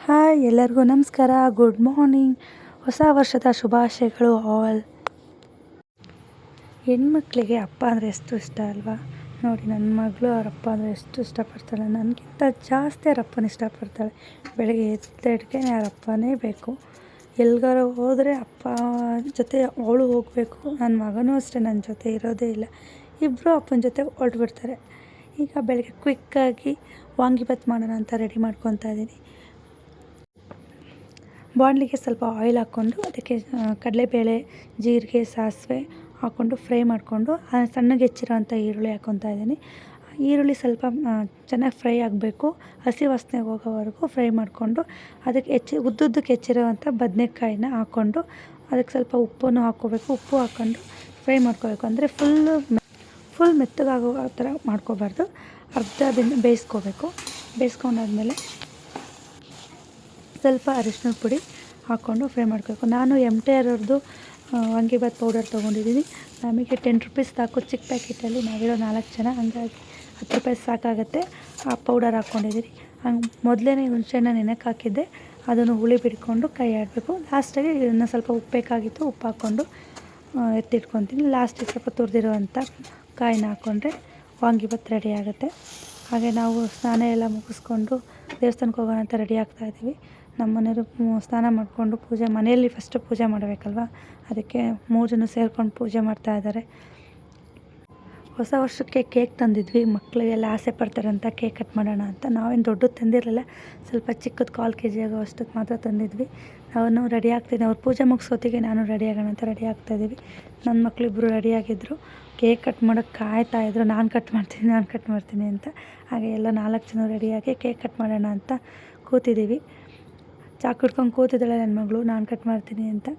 Hi ಎಲ್ಲರಿಗೂ ನಮಸ್ಕಾರ, good morning. ಹೊಸ ವರ್ಷದ ಶುಭಾಶಯಗಳು ಆಲ್. ಹೆಣ್ಮಕ್ಳಿಗೆ ಅಪ್ಪ ಅಂದರೆ ಎಷ್ಟು ಇಷ್ಟ ಅಲ್ವಾ? ನೋಡಿ, ನನ್ನ ಮಗಳು ಅವ್ರ ಅಪ್ಪ ಅಂದರೆ ಎಷ್ಟು ಇಷ್ಟಪಡ್ತಾಳೆ. ನನಗಿಂತ ಜಾಸ್ತಿ ಅವ್ರ ಅಪ್ಪನ ಇಷ್ಟಪಡ್ತಾಳೆ. ಬೆಳಗ್ಗೆ ಎದ್ದೆಡ್ಗೆ ಅವ್ರ ಅಪ್ಪನೇ ಬೇಕು. ಎಲ್ಗಾರು ಹೋದರೆ ಅಪ್ಪ ಜೊತೆ ಅವಳು ಹೋಗಬೇಕು. ನನ್ನ ಮಗನೂ ಅಷ್ಟೇ, ನನ್ನ ಜೊತೆ ಇರೋದೇ ಇಲ್ಲ. ಇಬ್ಬರು ಅಪ್ಪನ ಜೊತೆ ಹೊರಟ್ಬಿಡ್ತಾರೆ. ಈಗ ಬೆಳಗ್ಗೆ ಕ್ವಿಕ್ಕಾಗಿ ವಾಂಗಿಬಾತ್ ಮಾಡೋಣ ಅಂತ ರೆಡಿ ಮಾಡ್ಕೊತಾ ಇದ್ದೀನಿ. ಬಾಣಲಿಗೆ ಸ್ವಲ್ಪ ಆಯಿಲ್ ಹಾಕ್ಕೊಂಡು ಅದಕ್ಕೆ ಕಡಲೆಬೇಳೆ, ಜೀರಿಗೆ, ಸಾಸಿವೆ ಹಾಕ್ಕೊಂಡು ಫ್ರೈ ಮಾಡಿಕೊಂಡು ಸಣ್ಣಗೆ ಹೆಚ್ಚಿರೋಂಥ ಈರುಳ್ಳಿ ಹಾಕ್ಕೊತಾ ಇದ್ದೀನಿ. ಈರುಳ್ಳಿ ಸ್ವಲ್ಪ ಚೆನ್ನಾಗಿ ಫ್ರೈ ಆಗಬೇಕು. ಹಸಿ ವಾಸನೆ ಹೋಗೋವರೆಗೂ ಫ್ರೈ ಮಾಡಿಕೊಂಡು ಅದಕ್ಕೆ ಉದ್ದುದ್ದಕ್ಕೆ ಹೆಚ್ಚಿರೋವಂಥ ಬದನೆಕಾಯಿನ ಹಾಕ್ಕೊಂಡು ಅದಕ್ಕೆ ಸ್ವಲ್ಪ ಉಪ್ಪನ್ನು ಹಾಕ್ಕೋಬೇಕು. ಉಪ್ಪು ಹಾಕ್ಕೊಂಡು ಫ್ರೈ ಮಾಡ್ಕೋಬೇಕು. ಅಂದರೆ ಫುಲ್ ಮೆತ್ತಗಾಗೋ ಥರ ಮಾಡ್ಕೋಬಾರ್ದು. ಅರ್ಧ ಬೇಯಿಸ್ಕೋಬೇಕು. ಬೇಯಿಸ್ಕೊಂಡಾದ್ಮೇಲೆ ಸ್ವಲ್ಪ ಅರಿಶಿನದ ಪುಡಿ ಹಾಕ್ಕೊಂಡು ಫ್ರೈ ಮಾಡ್ಕೋಬೇಕು. ನಾನು MTR ಅವ್ರದ್ದು ವಾಂಗಿಬಾತ್ ಪೌಡರ್ ತೊಗೊಂಡಿದ್ದೀನಿ. ನಮಗೆ 10 ರೂಪೀಸ್ ಸಾಕು. ಚಿಕ್ಕ ಪ್ಯಾಕೆಟಲ್ಲಿ ನಾವಿರೋ 4 ಜನ, ಹಂಗಾಗಿ 10 ರೂಪಾಯಿ ಸಾಕಾಗುತ್ತೆ. ಆ ಪೌಡರ್ ಹಾಕ್ಕೊಂಡಿದ್ದೀನಿ. ಹಂಗೆ ಮೊದಲೇ ಹುಣಸೆಹಣ್ಣ ನೆನೆಕ್ಕೆ ಹಾಕಿದ್ದೆ, ಅದನ್ನು ಹುಳಿ ಬಿಡ್ಕೊಂಡು ಕೈ ಆಡಬೇಕು. ಲಾಸ್ಟಾಗಿ ಇನ್ನೂ ಸ್ವಲ್ಪ ಉಪ್ಪು ಬೇಕಾಗಿತ್ತು, ಉಪ್ಪು ಹಾಕ್ಕೊಂಡು ಎತ್ತಿಟ್ಕೊತೀನಿ. ಲಾಸ್ಟಿಗೆ ಸ್ವಲ್ಪ ತುರಿದಿರುವಂಥ ಕಾಯಿನ ಹಾಕ್ಕೊಂಡ್ರೆ ವಾಂಗಿಬಾತ್ ರೆಡಿ ಆಗುತ್ತೆ. ಹಾಗೆ ನಾವು ಸ್ನಾನ ಎಲ್ಲ ಮುಗಿಸ್ಕೊಂಡು ದೇವಸ್ಥಾನಕ್ಕೆ ಹೋಗೋಣ ಅಂತ ರೆಡಿ ಆಗ್ತಾಯಿದ್ದೀವಿ. ನಮ್ಮ ಮನೆಯವರು ಸ್ನಾನ ಮಾಡಿಕೊಂಡು ಮನೆಯಲ್ಲಿ ಫಸ್ಟು ಪೂಜೆ ಮಾಡಬೇಕಲ್ವ, ಅದಕ್ಕೆ 3 ಜನ ಸೇರ್ಕೊಂಡು ಪೂಜೆ ಮಾಡ್ತಾಯಿದ್ದಾರೆ. ಹೊಸ ವರ್ಷಕ್ಕೆ ಕೇಕ್ ತಂದಿದ್ವಿ. ಮಕ್ಕಳಿಗೆಲ್ಲ ಆಸೆ ಪಡ್ತಾರೆ ಅಂತ ಕೇಕ್ ಕಟ್ ಮಾಡೋಣ ಅಂತ. ನಾವೇನು ದೊಡ್ಡದು ತಂದಿರಲಿಲ್ಲ, ಸ್ವಲ್ಪ ಚಿಕ್ಕದು 1/4 kg ಆಗೋ ಅಷ್ಟಕ್ಕೆ ಮಾತ್ರ ತಂದಿದ್ವಿ. ನಾವು ರೆಡಿ ಆಗ್ತಿದ್ದೆ. ಅವ್ರು ಪೂಜೆ ಮುಗಿಸೋತ್ತಿಗೆ ನಾನು ರೆಡಿ ಆಗೋಣ ಅಂತ ರೆಡಿ ಆಗ್ತಾಯಿದ್ದೀವಿ. ನನ್ನ ಮಕ್ಕಳಿಬ್ಬರು ರೆಡಿಯಾಗಿದ್ದರು. ಕೇಕ್ ಕಟ್ ಮಾಡೋಕ್ಕೆ ಕಾಯ್ತಾಯಿದ್ರು, ನಾನು ಕಟ್ ಮಾಡ್ತೀನಿ ಅಂತ. ಹಾಗೆ ಎಲ್ಲ 4 ಜನ ರೆಡಿಯಾಗಿ ಕೇಕ್ ಕಟ್ ಮಾಡೋಣ ಅಂತ ಕೂತಿದ್ದೀವಿ. ಚಾಕು ಹಿಡ್ಕೊಂಡು ಕೂತಿದ್ದಾಳೆ ನನ್ನ ಮಗಳು, ನಾನು ಕಟ್ ಮಾಡ್ತೀನಿ ಅಂತ.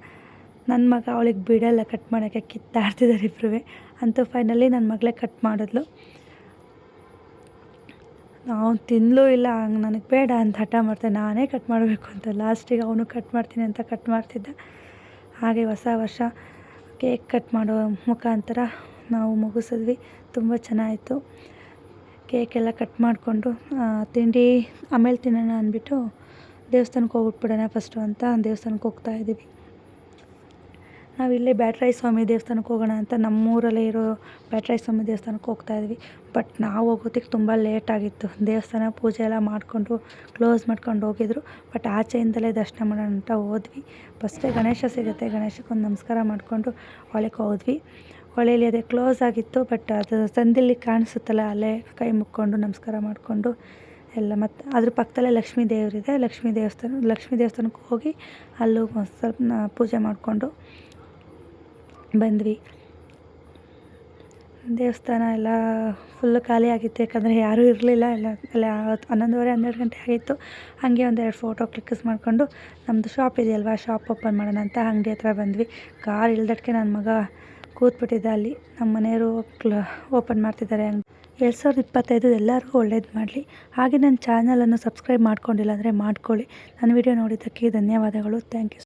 ನನ್ನ ಮಗ ಅವಳಿಗೆ ಬಿಡಲ್ಲ ಕಟ್ ಮಾಡೋಕ್ಕೆ, ಕಿತ್ತಾಡ್ತಿದ್ದಾರೆ ಇಬ್ಬರೂ. ಅಂತೂ ಫೈನಲಿ ನನ್ನ ಮಗಳೇ ಕಟ್ ಮಾಡಿದ್ಲು. ಅವನು ತಿನ್ನಲೂ ಇಲ್ಲ, ಹಂಗೆ ನನಗೆ ಬೇಡ ಅಂತ ಹಠ ಮಾಡ್ತಾನೆ, ನಾನೇ ಕಟ್ ಮಾಡಬೇಕು ಅಂತ. ಲಾಸ್ಟಿಗೆ ಅವನು ಕಟ್ ಮಾಡ್ತೀನಿ ಅಂತ ಕಟ್ ಮಾಡ್ತಿದ್ದ. ಹಾಗೆ ಹೊಸ ವರ್ಷ ಕೇಕ್ ಕಟ್ ಮಾಡೋ ಮುಖಾಂತರ ನಾವು ಮುಗಿಸಿದ್ವಿ. ತುಂಬ ಚೆನ್ನಾಯಿತು. ಕೇಕೆಲ್ಲ ಕಟ್ ಮಾಡಿಕೊಂಡು ತಿಂಡಿ ಆಮೇಲೆ ತಿನ್ನೋಣ ಅಂದ್ಬಿಟ್ಟು ದೇವಸ್ಥಾನಕ್ಕೆ ಹೋಗ್ಬಿಟ್ಬಿಡೋಣ ಫಸ್ಟು ಅಂತ ದೇವಸ್ಥಾನಕ್ಕೆ ಹೋಗ್ತಾಯಿದ್ದೀವಿ. ನಾವಿಲ್ಲೇ ಬ್ಯಾಟರಾಯ ಸ್ವಾಮಿ ದೇವಸ್ಥಾನಕ್ಕೆ ಹೋಗೋಣ ಅಂತ ನಮ್ಮೂರಲ್ಲೇ ಇರೋ ಬ್ಯಾಟರಾಯ ಸ್ವಾಮಿ ದೇವಸ್ಥಾನಕ್ಕೆ ಹೋಗ್ತಾಯಿದ್ವಿ. ಬಟ್ ನಾವು ಹೋಗೋದಕ್ಕೆ ತುಂಬ ಲೇಟ್ ಆಗಿತ್ತು. ದೇವಸ್ಥಾನ ಪೂಜೆ ಎಲ್ಲ ಮಾಡಿಕೊಂಡು ಕ್ಲೋಸ್ ಮಾಡ್ಕೊಂಡು ಹೋಗಿದ್ರು. ಬಟ್ ಆಚೆಯಿಂದಲೇ ದರ್ಶನ ಮಾಡೋಣ ಅಂತ ಹೋದ್ವಿ. ಫಸ್ಟೇ ಗಣೇಶ ಸಿಗುತ್ತೆ, ಗಣೇಶಕ್ಕೊಂದು ನಮಸ್ಕಾರ ಮಾಡಿಕೊಂಡು ಒಳಗೆ ಹೋದ್ವಿ. ಹೊಳೆಯಲ್ಲಿ ಅದೇ ಕ್ಲೋಸ್ ಆಗಿತ್ತು. ಬಟ್ ಅದು ಸಂದಿಲ್ಲಿ ಕಾಣಿಸುತ್ತಲ್ಲ, ಅಲ್ಲೇ ಕೈ ಮುಕ್ಕೊಂಡು ನಮಸ್ಕಾರ ಮಾಡಿಕೊಂಡು ಎಲ್ಲ. ಮತ್ತು ಅದ್ರ ಪಕ್ಕದಲ್ಲೇ ಲಕ್ಷ್ಮೀ ದೇವರಿದೆ. ಲಕ್ಷ್ಮೀ ದೇವಸ್ಥಾನಕ್ಕೆ ಹೋಗಿ ಅಲ್ಲೂ ಸ್ವಲ್ಪ ಪೂಜೆ ಮಾಡಿಕೊಂಡು ಬಂದ್ವಿ. ದೇವಸ್ಥಾನ ಎಲ್ಲ ಫುಲ್ಲು ಖಾಲಿ ಆಗಿತ್ತು, ಯಾಕಂದರೆ ಯಾರೂ ಇರಲಿಲ್ಲ. ಎಲ್ಲ 11:30 12 ಗಂಟೆ ಆಗಿತ್ತು. ಹಾಗೆ 1-2 ಫೋಟೋ ಕ್ಲಿಕ್ಸ್ ಮಾಡಿಕೊಂಡು ನಮ್ಮದು ಶಾಪ್ ಇದೆಯಲ್ವ, ಶಾಪ್ ಓಪನ್ ಮಾಡೋಣ ಅಂತ ಅಂಗಡಿ ಹತ್ರ ಬಂದ್ವಿ. ಕಾರ್ ಇಳ್ದಕ್ಕೆ ನನ್ನ ಮಗ ಕೂತ್ಬಿಟ್ಟಿದ್ದ ಅಲ್ಲಿ. ನಮ್ಮ ಮನೆಯವರು ಓಪನ್ ಮಾಡ್ತಿದ್ದಾರೆ ಅಂಗಡಿ. 2025 ಎಲ್ಲರಿಗೂ ಒಳ್ಳೇದು ಮಾಡಲಿ. ಹಾಗೆ ನನ್ನ ಚಾನಲನ್ನು ಸಬ್ಸ್ಕ್ರೈಬ್ ಮಾಡ್ಕೊಂಡಿಲ್ಲ ಅಂದರೆ ಮಾಡ್ಕೊಳ್ಳಿ. ನನ್ನ ವಿಡಿಯೋ ನೋಡಿದ್ದಕ್ಕೆ ಧನ್ಯವಾದಗಳು. Thank you.